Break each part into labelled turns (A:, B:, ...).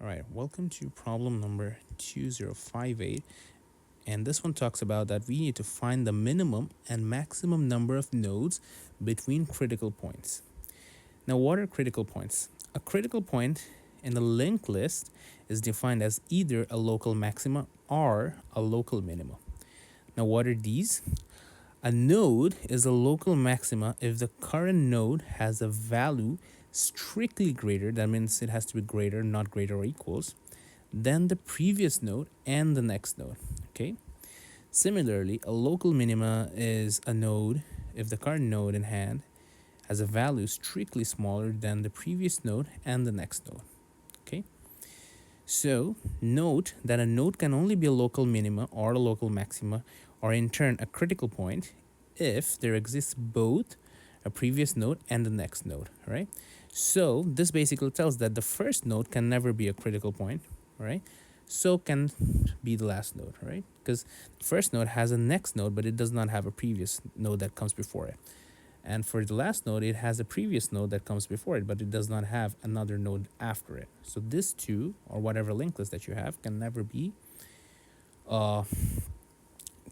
A: All right, welcome to problem number 2058. And this one talks about that we need to find the minimum and maximum number of nodes between critical points. Now, what are critical points? A critical point in a linked list is defined as either a local maxima or a local minima. Now, what are these? A node is a local maxima if the current node has a value strictly greater, that means it has to be greater, not greater or equals, than the previous node and the next node. Okay. Similarly, a local minima is a node if the current node in hand has a value strictly smaller than the previous node and the next node. Okay. So note that a node can only be a local minima or a local maxima, or in turn a critical point, if there exists both a previous node and the next node, right? So this basically tells that the first node can never be a critical point, right? So can be the last node, right? Because the first node has a next node, but it does not have a previous node that comes before it. And for the last node, it has a previous node that comes before it, but it does not have another node after it. So this two, or whatever linked list that you have, can never be,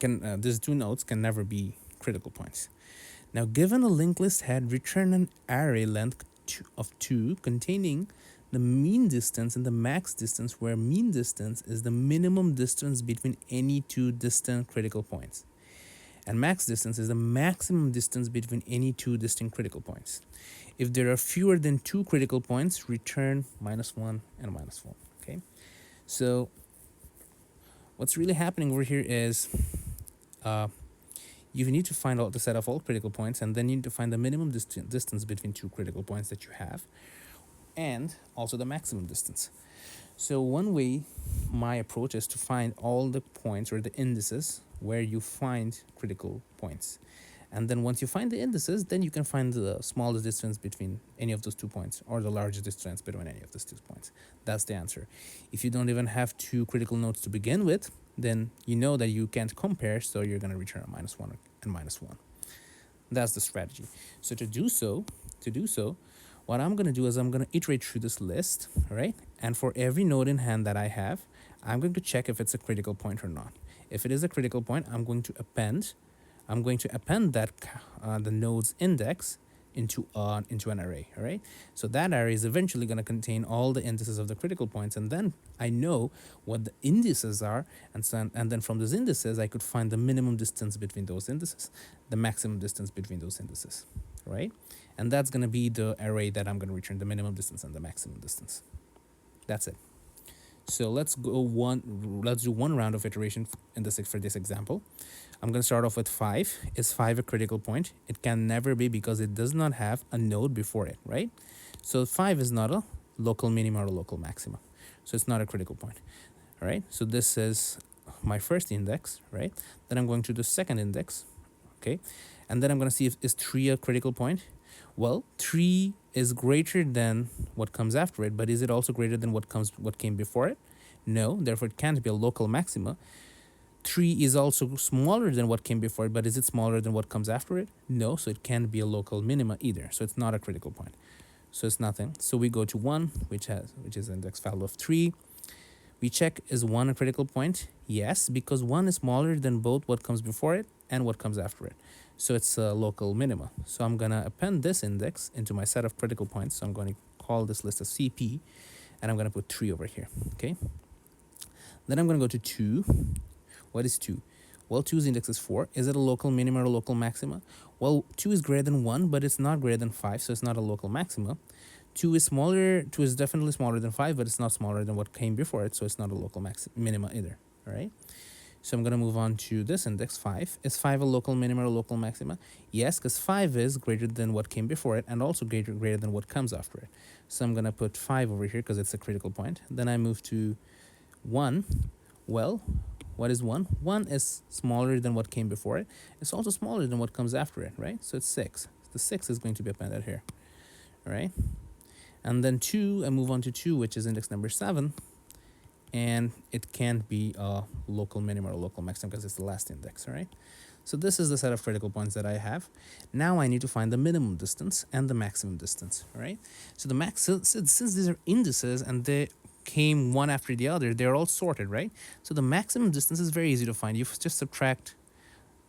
A: these two nodes can never be critical points. Now, given a linked list had return an array length of 2 containing the mean distance and the max distance, where mean distance is the minimum distance between any two distant critical points, and max distance is the maximum distance between any two distinct critical points. If there are fewer than 2 critical points, return -1 and -1. Okay, so what's really happening over here is you need to find out the set of all critical points, and then you need to find the minimum distance between 2 critical points that you have, and also the maximum distance. So one way, my approach is to find all the points or the indices where you find critical points. And then once you find the indices, then you can find the smallest distance between any of those 2 points, or the largest distance between any of those 2 points. That's the answer. If you don't even have 2 critical nodes to begin with, then you know that you can't compare, so you're going to return a -1 and -1. That's the strategy. So to do so, what I'm going to do is I'm going to iterate through this list, right? And for every node in hand that I have, I'm going to check if it's a critical point or not. If it is a critical point, I'm going to append that the node's index into an array, all right? So that array is eventually going to contain all the indices of the critical points, and then I know what the indices are, and then from those indices I could find the minimum distance between those indices, the maximum distance between those indices, right? And that's going to be the array that I'm going to return, the minimum distance and the maximum distance. That's it. So let's do one round of iteration for this example. I'm going to start off with 5. Is 5 a critical point? It can never be, because it does not have a node before it, right? So 5 is not a local minima or a local maxima. So it's not a critical point, all right? So this is my first index, right? Then I'm going to the second index, okay? And then I'm going to see if is 3 a critical point? Well, 3 is greater than what comes after it, but is it also greater than what came before it? No, therefore it can't be a local maxima. 3 is also smaller than what came before it, but is it smaller than what comes after it? No, so it can't be a local minima either. So it's not a critical point. So it's nothing. So we go to 1, which is index value of 3. We check, is 1 a critical point? Yes, because 1 is smaller than both what comes before it and what comes after it. So it's a local minima. So I'm going to append this index into my set of critical points. So I'm going to call this list as CP, and I'm going to put 3 over here, okay? Then I'm going to go to 2. What is 2? Well, 2's index is 4. Is it a local minima or a local maxima? Well, 2 is greater than 1, but it's not greater than 5, so it's not a local maxima. 2 is definitely smaller than 5, but it's not smaller than what came before it, so it's not a local minima either, all right? So I'm going to move on to this index, 5. Is 5 a local minima or a local maxima? Yes, because 5 is greater than what came before it, and also greater than what comes after it. So I'm going to put 5 over here because it's a critical point. Then I move to 1. Well, what is 1? 1 is smaller than what came before it. It's also smaller than what comes after it, right? So it's 6. The 6 is going to be appended here, all right? And then 2, I move on to 2, which is index number 7. And it can't be a local minima or local maximum because it's the last index, all right? So this is the set of critical points that I have. Now I need to find the minimum distance and the maximum distance, all right? So since these are indices and they came one after the other, they're all sorted, right? So the maximum distance is very easy to find. You just subtract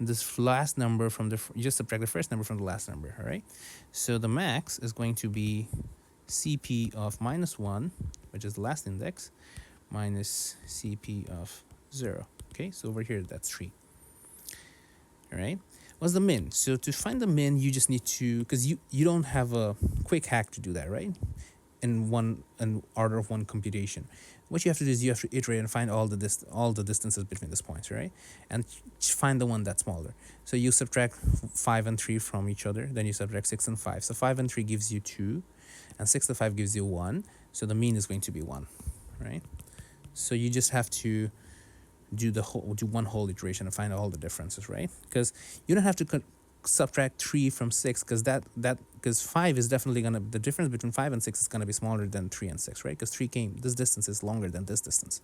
A: this last number from you just subtract the first number from the last number, all right? So the max is going to be CP of -1, which is the last index, minus CP of 0. Okay, so over here, that's 3. All right. What's the min? So to find the min, you just need to, because you don't have a quick hack to do that, right? In order of one computation. What you have to do is you have to iterate and find all the distances between these points, right? And find the one that's smaller. So you subtract 5 and 3 from each other, then you subtract 6 and 5. So 5 and 3 gives you 2, and 6 and 5 gives you 1. So the mean is going to be 1, right? So you just have to do one whole iteration and find all the differences, right? Because you don't have to subtract 3 from 6, because 5 is definitely the difference between 5 and 6 is gonna be smaller than 3 and 6, right? Because this distance is longer than this distance.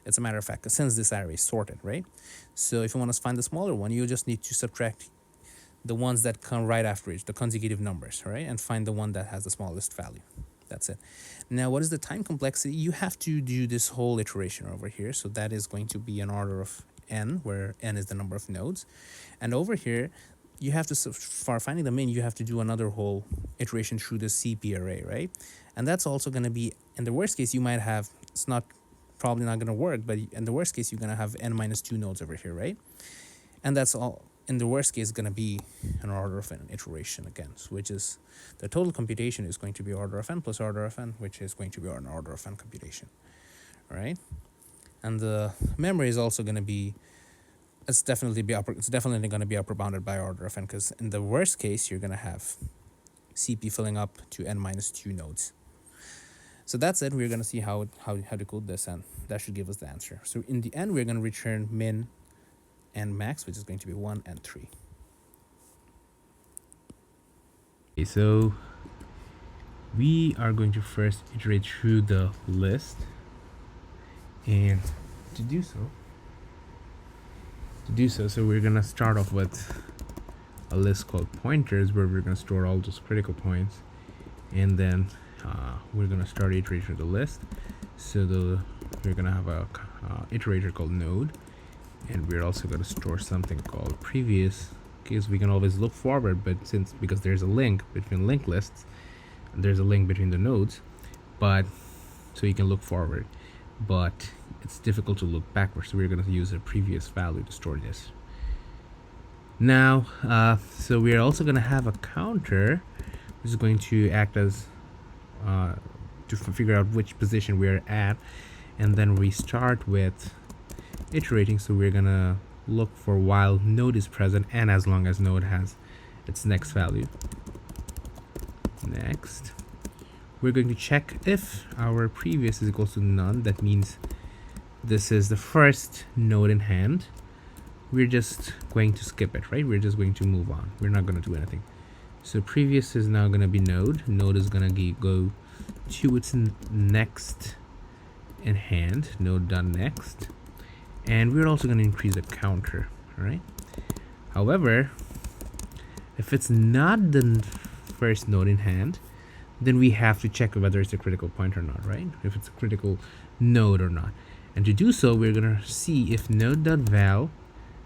A: It's a matter of fact, since this array is sorted, right? So if you want to find the smaller one, you just need to subtract the ones that come right after it, the consecutive numbers, right? And find the one that has the smallest value. That's it. Now, what is the time complexity? You have to do this whole iteration over here. So that is going to be an order of n, where n is the number of nodes. And over here, you have to, for finding the min, you have to do another whole iteration through the CP array, right? And that's also going to be, in the worst case, you might have, it's probably not going to work, but in the worst case, you're going to have n minus 2 nodes over here, right? And that's all. In the worst case, going to be an order of n iteration again, which is the total computation is going to be order of n plus order of n, which is going to be an order of n computation, all right? And the memory is also going to be, it's definitely going to be upper bounded by order of n, because in the worst case, you're going to have CP filling up to n minus 2 nodes. So that's it. We're going to see how to code this, and that should give us the answer. So in the end, we're going to return min and max, which is going to be 1 and 3. Okay, so we are going to first iterate through the list, and to do so we're going to start off with a list called pointers, where we're going to store all those critical points, and then we're going to start iterating through the list. So we're going to have a iterator called node, and we're also going to store something called previous, because we can always look forward, but because there's a link between linked lists, and there's a link between the nodes, but so you can look forward, but it's difficult to look backwards. So we're going to use a previous value to store this. Now, so we're also going to have a counter, which is going to act as to figure out which position we're at, and then we start with iterating. So we're gonna look for while node is present and as long as node has its next value. Next, we're going to check if our previous is equal to none. That means this is the first node in hand. We're just going to skip it, right? We're just going to move on. We're not going to do anything. So previous is now going to be node. Node is going to go to its next in hand, node.next. And we're also going to increase the counter, all right? However, if it's not the first node in hand, then we have to check whether it's a critical point or not, right? If it's a critical node or not. And to do so, we're going to see if node.val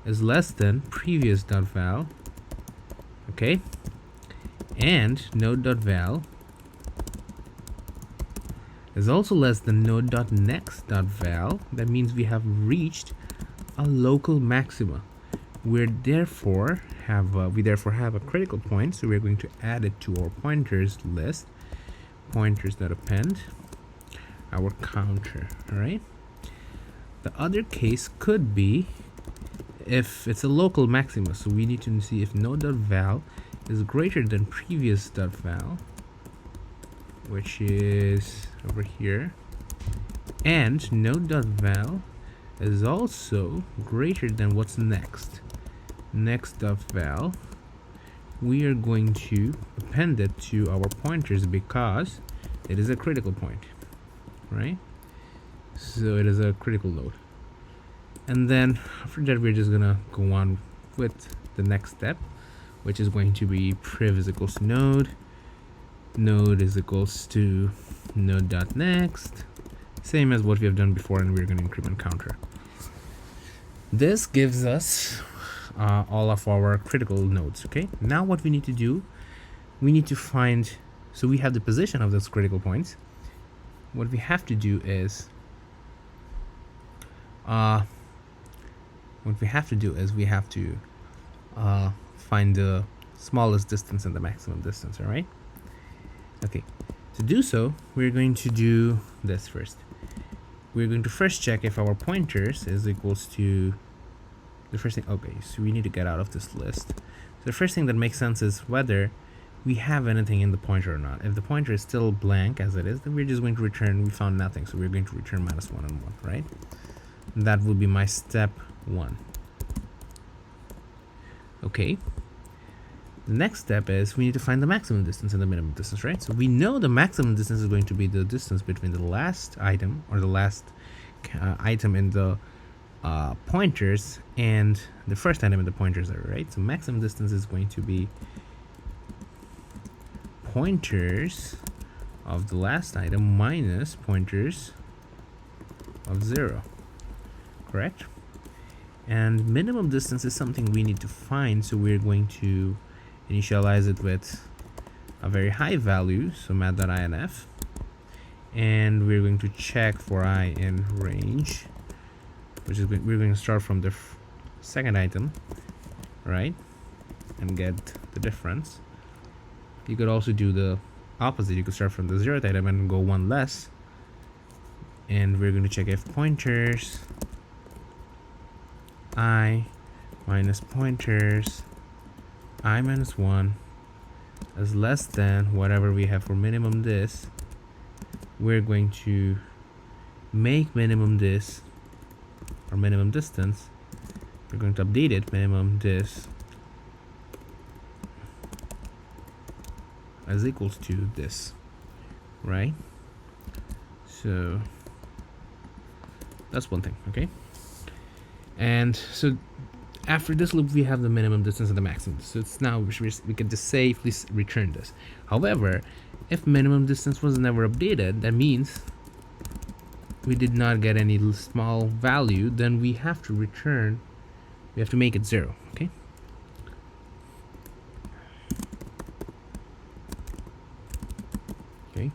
A: is less than previous.val, okay? And node.val is also less than node.next.val. That means we have reached a local maxima. We therefore have a critical point, so we're going to add it to our pointers list. Pointers.append our counter. All right. The other case could be if it's a local maxima, so we need to see if node.val is greater than previous.val, which is over here, and node.val is also greater than what's next.val. We are going to append it to our pointers because it is a critical point, right? So it is a critical node. And then after that, we're just gonna go on with the next step, which is going to be priv is equals to node is equals to node.next, same as what we have done before, and we're going to increment counter. This gives us all of our critical nodes. Okay, now what we need to do, we need to find, so we have the position of those critical points. What we have to do is we have to find the smallest distance and the maximum distance. All right. Okay, to do so, we're going to do this first. We're going to first check if our pointers is equals to the first thing. Okay, so we need to get out of this list. So the first thing that makes sense is whether we have anything in the pointer or not. If the pointer is still blank as it is, then we're just going to return we found nothing, so we're going to return -1 and 1, right? And that would be my step 1. Okay, the next step is we need to find the maximum distance and the minimum distance, right? So we know the maximum distance is going to be the distance between the last item, or the last item in the pointers, and the first item in the pointers, right? So maximum distance is going to be pointers of the last item minus pointers of 0, correct? And minimum distance is something we need to find, so we're going to initialize it with a very high value, so math.inf, and we're going to check for I in range, which is we're going to start from the second item, right, and get the difference. You could also do the opposite. You could start from the 0th item and go 1 less, and we're going to check if pointers I minus pointers I minus 1 is less than whatever we have for minimum this. We're going to make minimum this, or minimum distance, we're going to update it, minimum this as equals to this, right? So that's one thing. Okay, and so after this loop we have the minimum distance and the maximum, so it's now we can just safely return this. However, if minimum distance was never updated, that means we did not get any small value, then we have to return, we have to make it 0. Okay, okay,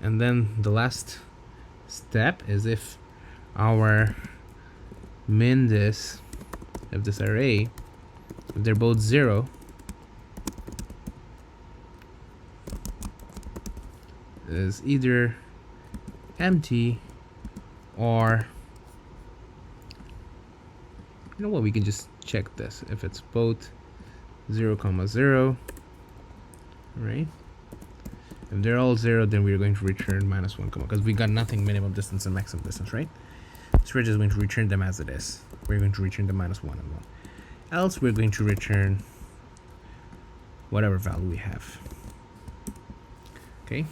A: and then the last step is if our min this, if this array, if they're both 0, is either empty, or you know what, we can just check this if it's both 0, 0, right? If they're all 0, then we're going to return -1, because we got nothing minimum distance and maximum distance, right? So we're just going to return them as it is. We're going to return the -1 and 1. Else we're going to return whatever value we have. Okay.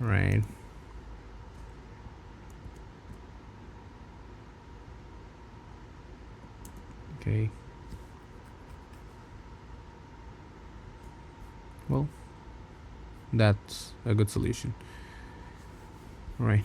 A: All right. Okay. Well, that's a good solution. All right.